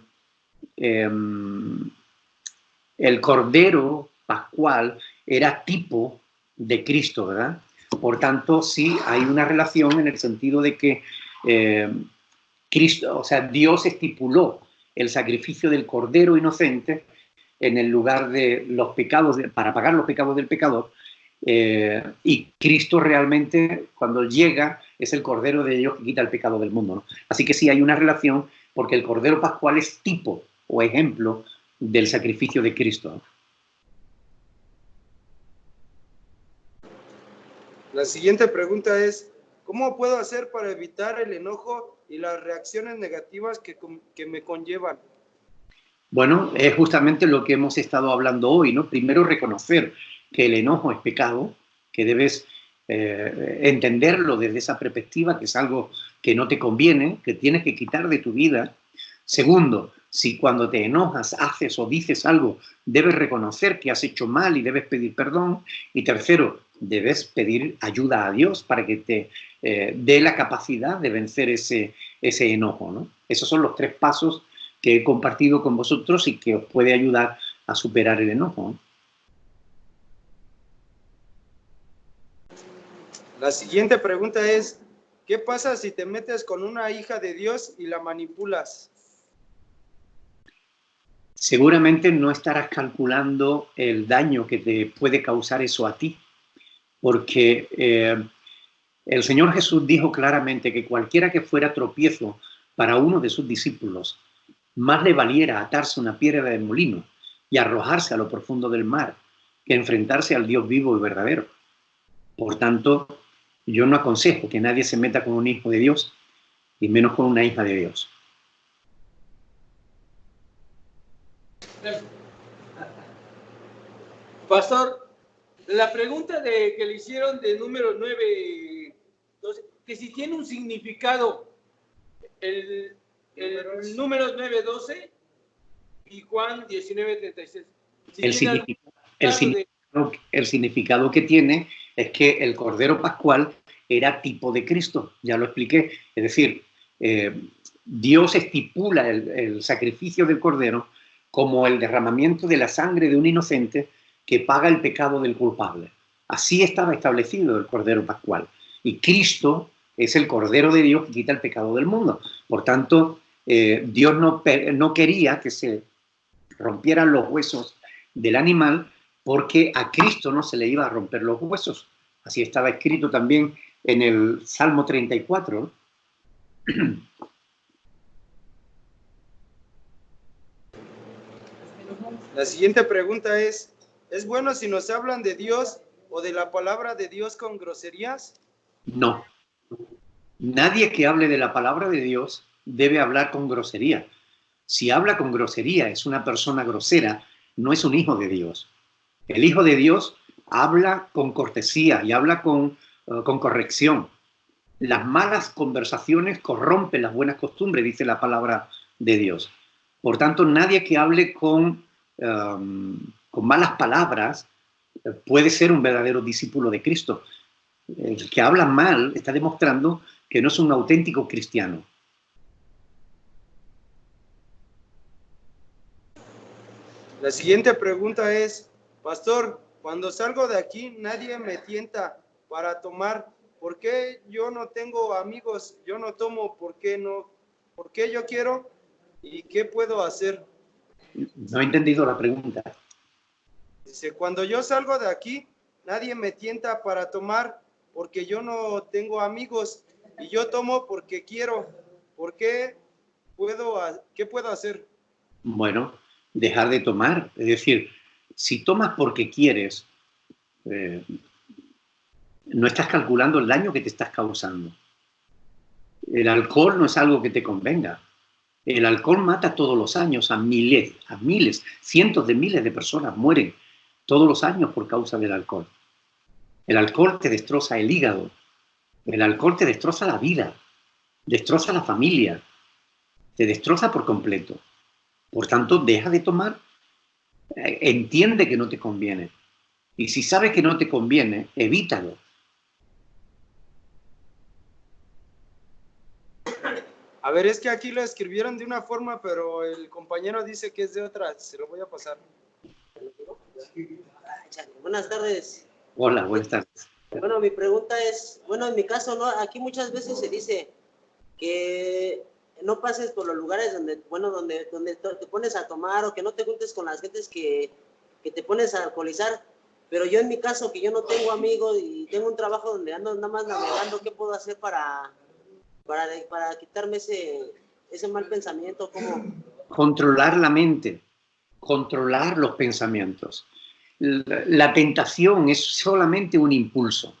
el Cordero Pascual era tipo de Cristo, ¿verdad? Por tanto, sí hay una relación en el sentido de que Cristo, o sea, Dios estipuló el sacrificio del Cordero inocente en el lugar de los pecados, para pagar los pecados del pecador, y Cristo realmente, cuando llega, es el Cordero de Dios que quita el pecado del mundo, ¿no? Así que sí hay una relación, porque el Cordero Pascual es tipo o ejemplo del sacrificio de Cristo, ¿no? La siguiente pregunta es, ¿cómo puedo hacer para evitar el enojo y las reacciones negativas que me conllevan? Bueno, es justamente lo que hemos estado hablando hoy, ¿no? Primero reconocer que el enojo es pecado, que debes entenderlo desde esa perspectiva, que es algo que no te conviene, que tienes que quitar de tu vida. Segundo, si cuando te enojas haces o dices algo, debes reconocer que has hecho mal y debes pedir perdón. Y tercero, debes pedir ayuda a Dios para que te dé la capacidad de vencer ese enojo, ¿no? Esos son los 3 pasos que he compartido con vosotros y que os puede ayudar a superar el enojo, ¿no? La siguiente pregunta es, ¿qué pasa si te metes con una hija de Dios y la manipulas? Seguramente no estarás calculando el daño que te puede causar eso a ti, porque el Señor Jesús dijo claramente que cualquiera que fuera tropiezo para uno de sus discípulos, más le valiera atarse una piedra de molino y arrojarse a lo profundo del mar que enfrentarse al Dios vivo y verdadero. Por tanto, yo no aconsejo que nadie se meta con un hijo de Dios y menos con una hija de Dios. Pastor, la pregunta que le hicieron de número 9, que si tiene un significado el número 9:12 y Juan 19:36. El significado que tiene es que el Cordero Pascual era tipo de Cristo, ya lo expliqué. Es decir, Dios estipula el sacrificio del Cordero como el derramamiento de la sangre de un inocente que paga el pecado del culpable. Así estaba establecido el Cordero Pascual. Y Cristo es el Cordero de Dios que quita el pecado del mundo. Por tanto, Dios no quería que se rompieran los huesos del animal, porque a Cristo no se le iba a romper los huesos. Así estaba escrito también en el Salmo 34. La siguiente pregunta ¿es bueno si nos hablan de Dios o de la palabra de Dios con groserías? No. Nadie que hable de la palabra de Dios debe hablar con grosería. Si habla con grosería, es una persona grosera, no es un hijo de Dios. El Hijo de Dios habla con cortesía y habla con corrección. Las malas conversaciones corrompen las buenas costumbres, dice la palabra de Dios. Por tanto, nadie que hable con malas palabras puede ser un verdadero discípulo de Cristo. El que habla mal está demostrando que no es un auténtico cristiano. La siguiente pregunta es, Pastor, cuando salgo de aquí nadie me tienta para tomar. ¿Por qué yo no tengo amigos? Yo no tomo. ¿Por qué no? ¿Por qué yo quiero? ¿Y qué puedo hacer? No he entendido la pregunta. Dice, cuando yo salgo de aquí, nadie me tienta para tomar porque yo no tengo amigos y yo tomo porque quiero. ¿Qué puedo hacer? Bueno, dejar de tomar. Es decir, si tomas porque quieres, no estás calculando el daño que te estás causando. El alcohol no es algo que te convenga. El alcohol mata todos los años a miles, cientos de miles de personas mueren todos los años por causa del alcohol. El alcohol te destroza el hígado. El alcohol te destroza la vida, destroza la familia, te destroza por completo. Por tanto, deja de tomar. Entiende que no te conviene. Y si sabes que no te conviene, evítalo. A ver, es que aquí lo escribieron de una forma, pero el compañero dice que es de otra. Se lo voy a pasar. Buenas tardes. Hola, buenas tardes. Bueno, mi pregunta es, bueno, en mi caso, ¿no? Aquí muchas veces se dice que no pases por los lugares donde te pones a tomar o que no te juntes con las gentes que te pones a alcoholizar. Pero yo en mi caso, que yo no tengo amigos y tengo un trabajo donde ando nada más navegando, ¿qué puedo hacer para quitarme ese mal pensamiento? ¿Cómo? Controlar la mente, controlar los pensamientos. La tentación es solamente un impulso.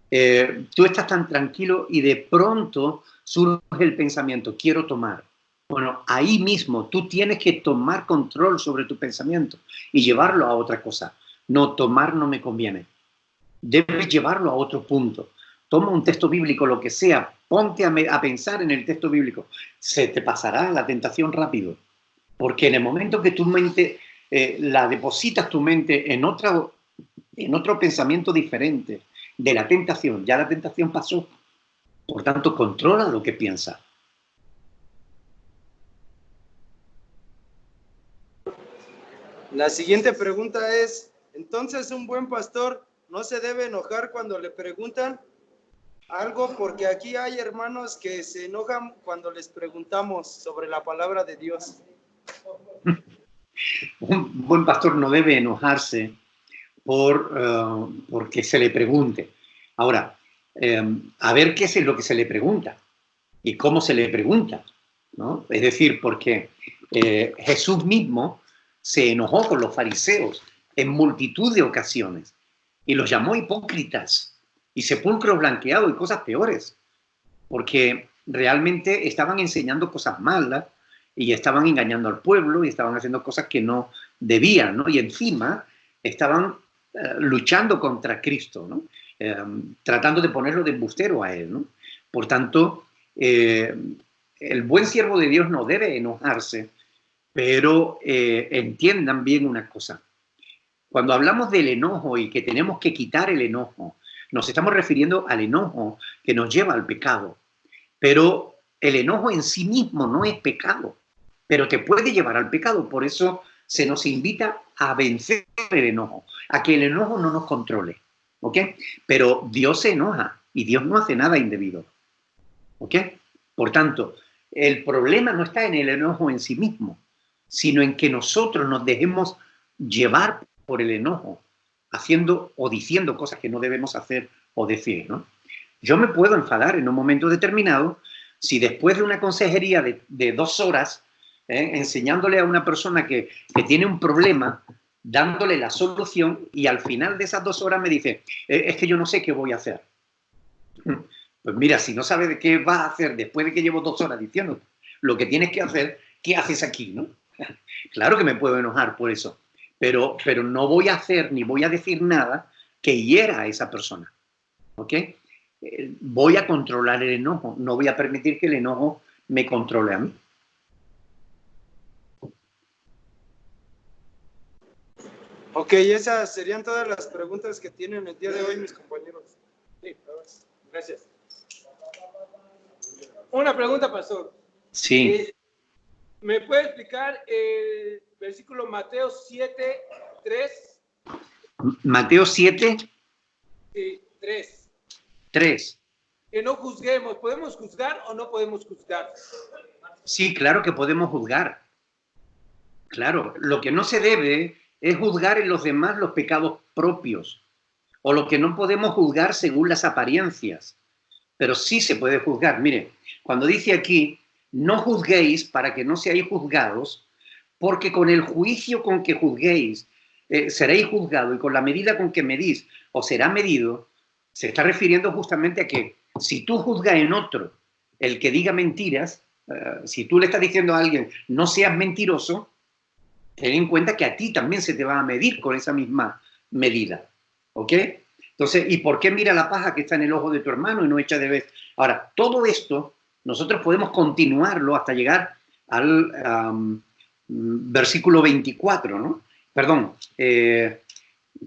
Tú estás tan tranquilo y de pronto surge el pensamiento, quiero tomar. Bueno, ahí mismo tú tienes que tomar control sobre tu pensamiento y llevarlo a otra cosa. No, tomar no me conviene. Debes llevarlo a otro punto. Toma un texto bíblico, lo que sea, ponte a pensar en el texto bíblico. Se te pasará la tentación rápido. Porque en el momento que tu mente la depositas tu mente en otro pensamiento diferente de la tentación, ya la tentación pasó. Por tanto, controla lo que piensas. La siguiente pregunta es, entonces un buen pastor no se debe enojar cuando le preguntan algo, porque aquí hay hermanos que se enojan cuando les preguntamos sobre la palabra de Dios. Un buen pastor no debe enojarse porque se le pregunte. Ahora, a ver qué es lo que se le pregunta y cómo se le pregunta, ¿no? Es decir, porque Jesús mismo se enojó con los fariseos en multitud de ocasiones y los llamó hipócritas y sepulcros blanqueados y cosas peores, porque realmente estaban enseñando cosas malas y estaban engañando al pueblo y estaban haciendo cosas que no debían, ¿no? Y encima estaban luchando contra Cristo, ¿no? Tratando de ponerlo de embustero a él, ¿no? Por tanto, el buen siervo de Dios no debe enojarse, pero entiendan bien una cosa. Cuando hablamos del enojo y que tenemos que quitar el enojo, nos estamos refiriendo al enojo que nos lleva al pecado. Pero el enojo en sí mismo no es pecado, pero te puede llevar al pecado. Por eso se nos invita a vencer el enojo, a que el enojo no nos controle, ¿ok? Pero Dios se enoja y Dios no hace nada indebido, ¿ok? Por tanto, el problema no está en el enojo en sí mismo, sino en que nosotros nos dejemos llevar por el enojo, haciendo o diciendo cosas que no debemos hacer o decir, ¿no? Yo me puedo enfadar en un momento determinado si después de una consejería de 2 horas, enseñándole a una persona que tiene un problema, dándole la solución, y al final de esas 2 horas me dice, es que yo no sé qué voy a hacer. Pues mira, si no sabes de qué vas a hacer después de que llevo 2 horas diciendo lo que tienes que hacer, ¿qué haces aquí, no? Claro que me puedo enojar por eso, pero no voy a hacer ni voy a decir nada que hiera a esa persona. ¿Ok? Voy a controlar el enojo, no voy a permitir que el enojo me controle a mí. Ok, esas serían todas las preguntas que tienen el día de hoy mis compañeros. Sí, gracias. Una pregunta, pastor. Sí. ¿Me puede explicar el versículo Mateo 7, 3? Mateo 7, Sí, 3. 3. Que no juzguemos. ¿Podemos juzgar o no podemos juzgar? Sí, claro que podemos juzgar. Claro, lo que no se debe es juzgar en los demás los pecados propios, o lo que no podemos juzgar según las apariencias, pero sí se puede juzgar. Mire, cuando dice aquí, no juzguéis para que no seáis juzgados, porque con el juicio con que juzguéis seréis juzgados, y con la medida con que medís os será medido, se está refiriendo justamente a que si tú juzgas en otro el que diga mentiras, si tú le estás diciendo a alguien no seas mentiroso, ten en cuenta que a ti también se te va a medir con esa misma medida. ¿Ok? Entonces, ¿y por qué mira la paja que está en el ojo de tu hermano y no echa de vez? Ahora, todo esto nosotros podemos continuarlo hasta llegar al versículo 24, ¿no? Perdón,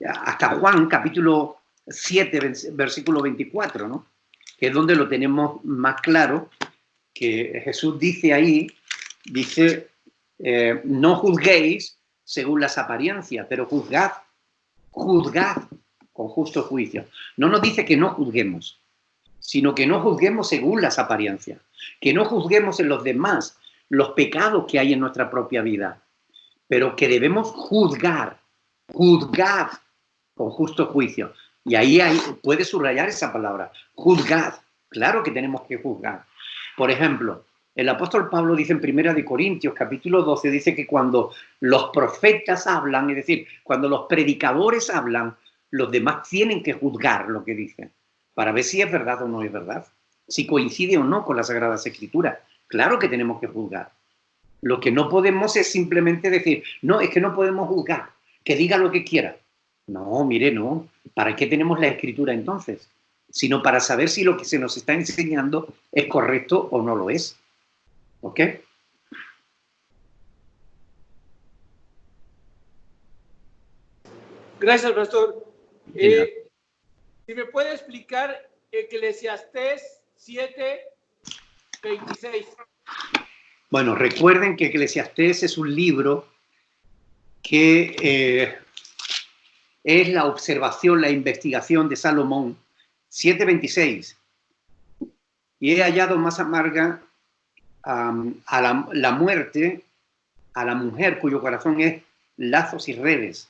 hasta Juan, capítulo 7, versículo 24, ¿no? Que es donde lo tenemos más claro, que Jesús dice ahí, dice, no juzguéis según las apariencias, pero juzgad con justo juicio. No nos dice que no juzguemos, sino que no juzguemos según las apariencias, que no juzguemos en los demás los pecados que hay en nuestra propia vida, pero que debemos juzgar con justo juicio. Y ahí puede subrayar esa palabra, juzgad. Claro que tenemos que juzgar. Por ejemplo, el apóstol Pablo dice en 1 Corintios, capítulo 12, dice que cuando los profetas hablan, es decir, cuando los predicadores hablan, los demás tienen que juzgar lo que dicen, para ver si es verdad o no es verdad, si coincide o no con las Sagradas Escrituras. Claro que tenemos que juzgar. Lo que no podemos es simplemente decir, no, es que no podemos juzgar, que diga lo que quiera. No, mire, no. ¿Para qué tenemos la Escritura entonces? Sino para saber si lo que se nos está enseñando es correcto o no lo es. ¿Ok? Gracias, pastor. Si me puede explicar Eclesiastés 7, 26. Bueno, recuerden que Eclesiastés es un libro que es la observación, la investigación de Salomón, 7:26. Y he hallado más amarga a la muerte, a la mujer cuyo corazón es lazos y redes.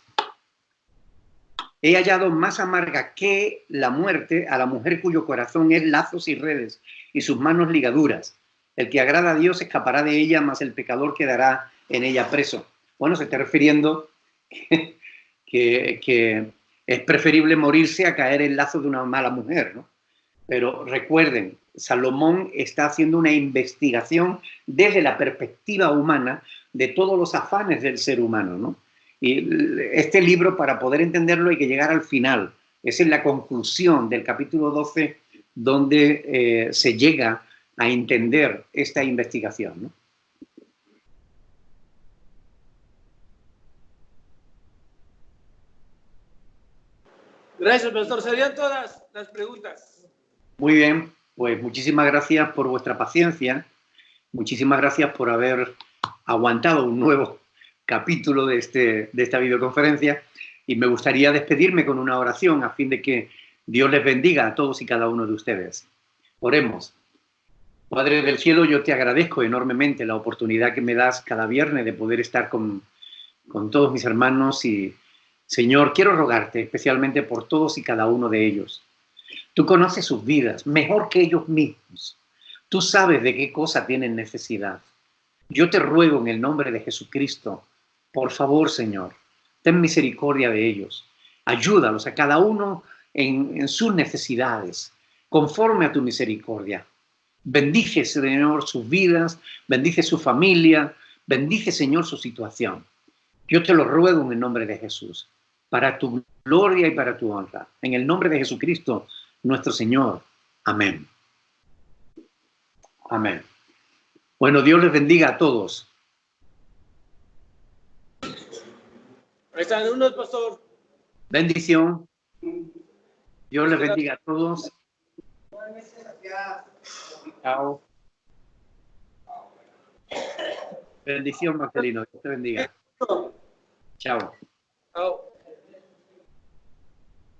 He hallado más amarga que la muerte a la mujer cuyo corazón es lazos y redes, y sus manos ligaduras. El que agrada a Dios escapará de ella, mas el pecador quedará en ella preso. Bueno, se está refiriendo que es preferible morirse a caer en lazo de una mala mujer, ¿no? Pero recuerden, Salomón está haciendo una investigación desde la perspectiva humana de todos los afanes del ser humano, ¿no? Y este libro, para poder entenderlo, hay que llegar al final. Esa es la conclusión del capítulo 12, donde se llega a entender esta investigación, ¿no? Gracias, pastor. Serían todas las preguntas. Muy bien, pues muchísimas gracias por vuestra paciencia. Muchísimas gracias por haber aguantado un nuevo capítulo de esta videoconferencia, y me gustaría despedirme con una oración a fin de que Dios les bendiga a todos y cada uno de ustedes. Oremos. Padre del cielo, yo te agradezco enormemente la oportunidad que me das cada viernes de poder estar con todos mis hermanos, y Señor, quiero rogarte especialmente por todos y cada uno de ellos. Tú conoces sus vidas mejor que ellos mismos. Tú sabes de qué cosa tienen necesidad. Yo te ruego en el nombre de Jesucristo, por favor, Señor, ten misericordia de ellos. Ayúdalos a cada uno en sus necesidades, conforme a tu misericordia. Bendice, Señor, sus vidas, bendice su familia, bendice, Señor, su situación. Yo te lo ruego en el nombre de Jesús, para tu gloria y para tu honra. En el nombre de Jesucristo, nuestro Señor. Amén. Amén. Bueno, Dios les bendiga a todos. Ahí están unos, pastor. Bendición. Dios les bendiga a todos. Chao. Bendición, Marcelino. Dios te bendiga. Chao. Chao.